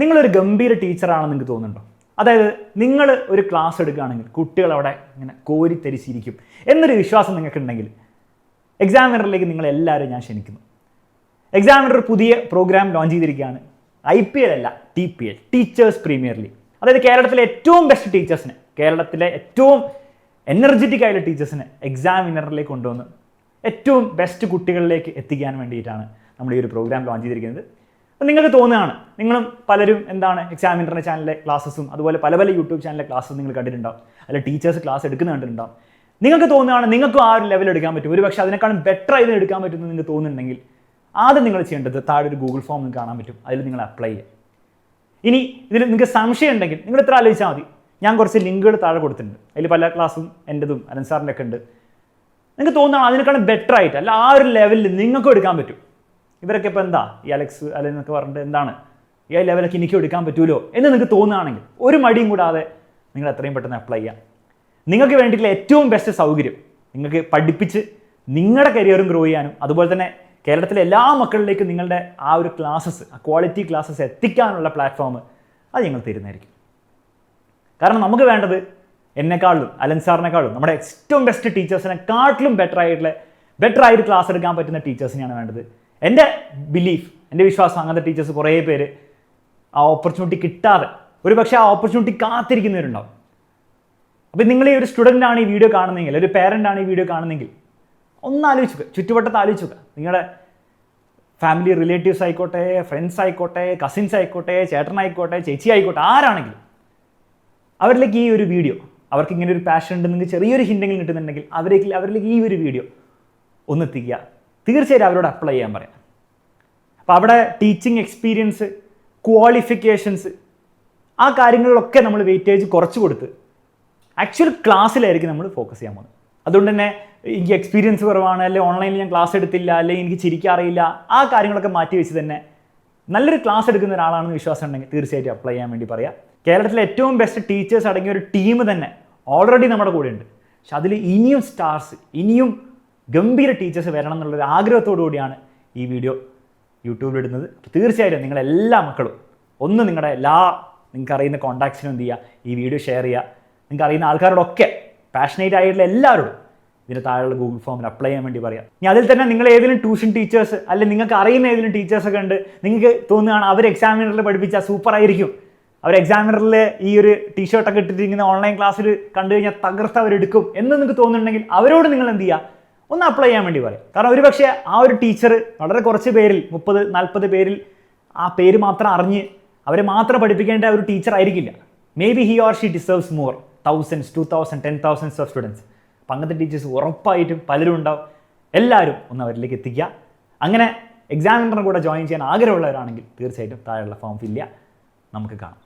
നിങ്ങളൊരു ഗംഭീര ടീച്ചറാണെന്ന് നിങ്ങൾക്ക് തോന്നുന്നുണ്ടോ? അതായത് നിങ്ങൾ ഒരു ക്ലാസ് എടുക്കുകയാണെങ്കിൽ കുട്ടികൾ അവിടെ ഇങ്ങനെ കോരിത്തരിച്ചിരിക്കും എന്നൊരു വിശ്വാസം നിങ്ങൾക്കുണ്ടെങ്കിൽ എക്സാമിനറിലേക്ക് നിങ്ങളെല്ലാവരും ഞാൻ ക്ഷണിക്കുന്നു. എക്സാമിനർ പുതിയ പ്രോഗ്രാം ലോഞ്ച് ചെയ്തിരിക്കുകയാണ്. IPL അല്ല, TPL, ടീച്ചേഴ്സ് പ്രീമിയർ ലീഗ്. അതായത് കേരളത്തിലെ ഏറ്റവും ബെസ്റ്റ് ടീച്ചേഴ്സിനെ, കേരളത്തിലെ ഏറ്റവും എനർജറ്റിക് ആയിട്ടുള്ള ടീച്ചേഴ്സിനെ എക്സാമിനറിലേക്ക് കൊണ്ടുവന്ന് ഏറ്റവും ബെസ്റ്റ് കുട്ടികളിലേക്ക് എത്തിക്കാൻ വേണ്ടിയിട്ടാണ് നമ്മൾ ഈ ഒരു പ്രോഗ്രാം ലോഞ്ച് ചെയ്തിരിക്കുന്നത്. അപ്പോൾ നിങ്ങൾക്ക് തോന്നുകയാണ്, നിങ്ങളും പലരും എന്താണ് എക്സാമിനറിൻ്റെ ചാനലിലെ ക്ലാസ്സസും അതുപോലെ പല യൂട്യൂബ് ചാനലിലെ ക്ലാസ്സും നിങ്ങൾ കണ്ടിട്ടുണ്ടാവും, അല്ല ടീച്ചേഴ്സ് ക്ലാസ് എടുക്കുന്ന കണ്ടിട്ടുണ്ടാവും. നിങ്ങൾക്ക് തോന്നുകയാണ് നിങ്ങൾക്കും ആ ഒരു ലെവൽ എടുക്കാൻ പറ്റും, ഒരു പക്ഷേ അതിനേക്കാളും ബെറ്റർ ആയിട്ട് എടുക്കാൻ പറ്റുമെന്ന് നിങ്ങൾക്ക് തോന്നുന്നുണ്ടെങ്കിൽ ആദ്യം നിങ്ങൾ ചെയ്യേണ്ടത് താഴെ ഒരു ഗൂഗിൾ ഫോം നിങ്ങൾക്ക് കാണാൻ പറ്റും, അതിൽ നിങ്ങൾ അപ്ലൈ ചെയ്യുക. ഇനി ഇതിൽ നിങ്ങൾക്ക് സംശയം ഉണ്ടെങ്കിൽ നിങ്ങൾ ഇത്ര ആലോചിച്ചാൽ മതി. ഞാൻ കുറച്ച് ലിങ്കുകൾ താഴെ കൊടുത്തിട്ടുണ്ട്, അതിൽ പല ക്ലാസ്സും എൻ്റെതും അലൻ സാറിൻ്റെ ഒക്കെ ഉണ്ട്. നിങ്ങൾക്ക് തോന്നുകയാണ് അതിനേക്കാളും ബെറ്റർ ആയിട്ട് അല്ല ആ ഒരു ലെവലിൽ നിങ്ങൾക്കും എടുക്കാൻ പറ്റും. ഇവരൊക്കെ ഇപ്പോൾ എന്താ ഈ അലക്സ് എന്നൊക്കെ പറഞ്ഞിട്ട് എന്താണ് ഈ ലെവലൊക്കെ എനിക്കും എടുക്കാൻ പറ്റുമല്ലോ എന്ന് നിങ്ങൾക്ക് തോന്നുകയാണെങ്കിൽ ഒരു മടിയും കൂടാതെ നിങ്ങൾ എത്രയും പെട്ടെന്ന് അപ്ലൈ ചെയ്യാം. നിങ്ങൾക്ക് വേണ്ടിയിട്ടുള്ള ഏറ്റവും ബെസ്റ്റ് സൗകര്യം നിങ്ങൾക്ക് പഠിപ്പിച്ച് നിങ്ങളുടെ കരിയറും ഗ്രോ ചെയ്യാനും അതുപോലെ തന്നെ കേരളത്തിലെ എല്ലാ മക്കളിലേക്കും നിങ്ങളുടെ ആ ഒരു ക്ലാസ്സസ്, ആ ക്വാളിറ്റി ക്ലാസ്സസ് എത്തിക്കാനുള്ള പ്ലാറ്റ്ഫോം അത് ഞങ്ങൾ തരുന്നതായിരിക്കും. കാരണം നമുക്ക് വേണ്ടത് എന്നെക്കാളും അലൻ സാറിനെക്കാളും നമ്മുടെ ഏറ്റവും ബെസ്റ്റ് ടീച്ചേഴ്സിനെക്കാട്ടിലും ബെറ്റർ ആയിട്ട് ക്ലാസ് എടുക്കാൻ പറ്റുന്ന ടീച്ചേഴ്സിനെയാണ് വേണ്ടത്. എൻ്റെ ബിലീഫ്, എൻ്റെ വിശ്വാസം അങ്ങനത്തെ ടീച്ചേഴ്സ് കുറേ പേര് ആ ഓപ്പർച്യൂണിറ്റി കിട്ടാതെ ഒരു പക്ഷേ ആ ഓപ്പർച്യൂണിറ്റി കാത്തിരിക്കുന്നവരുണ്ടാവും. അപ്പോൾ നിങ്ങൾ ഈ ഒരു സ്റ്റുഡൻ്റ് ആണ് ഈ വീഡിയോ കാണുന്നതെങ്കിൽ, ഒരു പേരൻ്റ് ആണ് ഈ വീഡിയോ കാണുന്നതെങ്കിൽ ഒന്ന് ആലോചിക്കുക, ചുറ്റുവട്ടത്ത് ആലോചിക്കുക. നിങ്ങളുടെ ഫാമിലി റിലേറ്റീവ്സ് ആയിക്കോട്ടെ, ഫ്രണ്ട്സ് ആയിക്കോട്ടെ, കസിൻസ് ആയിക്കോട്ടെ, ചേട്ടനായിക്കോട്ടെ, ചേച്ചി ആയിക്കോട്ടെ, ആരാണെങ്കിലും അവരിലേക്ക് ഈ ഒരു വീഡിയോ, അവർക്ക് ഇങ്ങനെ ഒരു പാഷൻ ഉണ്ട്, നിങ്ങൾക്ക് ചെറിയൊരു ഹിൻഡെങ്കിലും കിട്ടുന്നുണ്ടെങ്കിൽ അവരിലേക്ക് ഈ ഒരു വീഡിയോ ഒന്ന് എത്തിക്കുക. തീർച്ചയായിട്ടും അവരോട് അപ്ലൈ ചെയ്യാൻ പറയാം. അപ്പോൾ അവിടെ ടീച്ചിങ് എക്സ്പീരിയൻസ്, ക്വാളിഫിക്കേഷൻസ്, ആ കാര്യങ്ങളിലൊക്കെ നമ്മൾ വെയിറ്റേജ് കുറച്ച് കൊടുത്ത് ആക്ച്വൽ ക്ലാസ്സിലായിരിക്കും നമ്മൾ ഫോക്കസ് ചെയ്യാൻ പോകുന്നത്. അതുകൊണ്ട് തന്നെ എനിക്ക് എക്സ്പീരിയൻസ് കുറവാണ്, അല്ലെങ്കിൽ ഓൺലൈനിൽ ഞാൻ ക്ലാസ് എടുത്തില്ല, അല്ലെങ്കിൽ എനിക്ക് ചിരിക്കാൻ അറിയില്ല, ആ കാര്യങ്ങളൊക്കെ മാറ്റി വെച്ച് തന്നെ നല്ലൊരു ക്ലാസ് എടുക്കുന്ന ഒരാളാണെന്ന് വിശ്വാസം ഉണ്ടെങ്കിൽ തീർച്ചയായിട്ടും അപ്ലൈ ചെയ്യാൻ വേണ്ടി പറയാം. കേരളത്തിലെ ഏറ്റവും ബെസ്റ്റ് ടീച്ചേഴ്സ് അടങ്ങിയ ഒരു ടീം തന്നെ ഓൾറെഡി നമ്മുടെ കൂടെ ഉണ്ട്. പക്ഷെ അതിൽ ഇനിയും സ്റ്റാർസ്, ഇനിയും ഗംഭീര ടീച്ചേഴ്സ് വരണം എന്നുള്ളൊരു ആഗ്രഹത്തോടു കൂടിയാണ് ഈ വീഡിയോ യൂട്യൂബിലിടുന്നത്. അപ്പോൾ തീർച്ചയായിട്ടും നിങ്ങളെല്ലാ മക്കളും ഒന്ന് നിങ്ങളുടെ നിങ്ങൾക്ക് അറിയുന്ന കോൺടാക്ട്സിനും എന്ത് ചെയ്യുക, ഈ വീഡിയോ ഷെയർ ചെയ്യുക. നിങ്ങൾക്ക് അറിയുന്ന ആൾക്കാരോടൊക്കെ, പാഷനേറ്റ് ആയിട്ടുള്ള എല്ലാവരോടും ഇതിൻ്റെ താഴെയുള്ള ഗൂഗിൾ ഫോമിൽ അപ്ലൈ ചെയ്യാൻ വേണ്ടി പറയാം. ഇനി അതിൽ തന്നെ നിങ്ങൾ ഏതെങ്കിലും ട്യൂഷൻ ടീച്ചേഴ്സ് അല്ലെങ്കിൽ നിങ്ങൾക്ക് അറിയുന്ന ഏതെങ്കിലും ടീച്ചേഴ്സൊക്കെ ഉണ്ട്, നിങ്ങൾക്ക് തോന്നുകയാണ് അവർ എക്സാമിനറിൽ പഠിപ്പിച്ചാൽ സൂപ്പർ ആയിരിക്കും, അവർ എക്സാമിനറിൽ ഈ ഒരു ടീഷർട്ടൊക്കെ ഇട്ടിട്ടിരിക്കുന്ന ഓൺലൈൻ ക്ലാസ്സിൽ കണ്ടു കഴിഞ്ഞാൽ തകർത്ത് അവരെടുക്കും എന്ന് നിങ്ങൾക്ക് തോന്നുന്നുണ്ടെങ്കിൽ അവരോട് നിങ്ങൾ എന്ത് ചെയ്യുക, ഒന്ന് അപ്ലൈ ചെയ്യാൻ വേണ്ടി പറയാം. കാരണം ഒരു പക്ഷേ ആ ഒരു ടീച്ചർ വളരെ കുറച്ച് പേരിൽ 30-40 പേരിൽ ആ പേര് മാത്രം അറിഞ്ഞ് അവരെ മാത്രം പഠിപ്പിക്കേണ്ട ഒരു ടീച്ചർ ആയിരിക്കില്ല. May be he or she deserves more, 1000s, 2000, 10,000s of students. അപ്പം അങ്ങനത്തെ ടീച്ചേഴ്സ് ഉറപ്പായിട്ടും പലരും ഉണ്ടാവും. എല്ലാവരും ഒന്ന് അവരിലേക്ക് എത്തിക്കുക. അങ്ങനെ എക്സാമിനറിന് കൂടെ ജോയിൻ ചെയ്യാൻ ആഗ്രഹമുള്ളവരാണെങ്കിൽ തീർച്ചയായിട്ടും താഴെയുള്ള ഫോം ഫില്ല് ചെയ്യുക. നമുക്ക് കാണാം.